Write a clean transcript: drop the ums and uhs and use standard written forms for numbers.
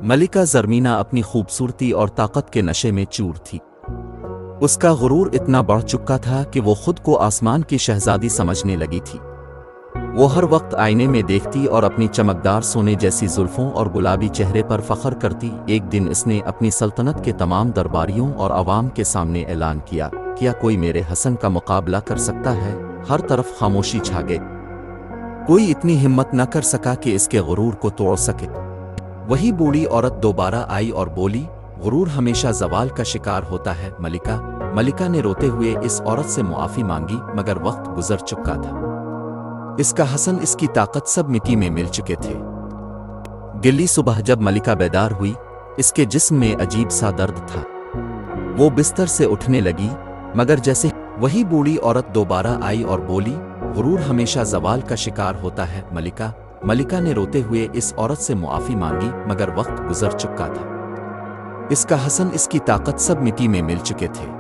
मलिका ज़रमीना अपनी खूबसूरती और ताकत के नशे में चूर थी। उसका गुरूर इतना बढ़ चुका था कि वो खुद को आसमान की शहजादी समझने लगी थी। वो हर वक्त आईने में देखती और अपनी चमकदार सोने जैसी जुल्फों और गुलाबी चेहरे पर फख्र करती। एक दिन इसने अपनी सल्तनत के तमाम दरबारियों और अवाम के सामने ऐलान किया, क्या कोई मेरे हसन का मुकाबला कर सकता है? हर तरफ खामोशी छा गई। कोई इतनी हिम्मत न कर सका कि इसके गुरूर को तोड़ सके। वही बूढ़ी औरत दोबारा आई और बोली, गुरूर हमेशा जवाल का शिकार होता है मलिका। मलिका ने रोते हुए इस औरत से मुआफ़ी मांगी, मगर वक्त गुजर चुका था। इसका हसन, इसकी ताकत सब मिट्टी में मिल चुके थे। गिल्ली सुबह जब मलिका बेदार हुई, इसके जिस्म में अजीब सा दर्द था। वो बिस्तर से उठने लगी, मगर जैसे वही बूढ़ी औरत दोबारा आई और बोली, गुरूर हमेशा जवाल का शिकार होता है मलिका। मलिका ने रोते हुए इस औरत से मुआफ़ी मांगी, मगर वक्त गुजर चुका था। इसका हसन, इसकी ताकत सब मिट्टी में मिल चुके थे।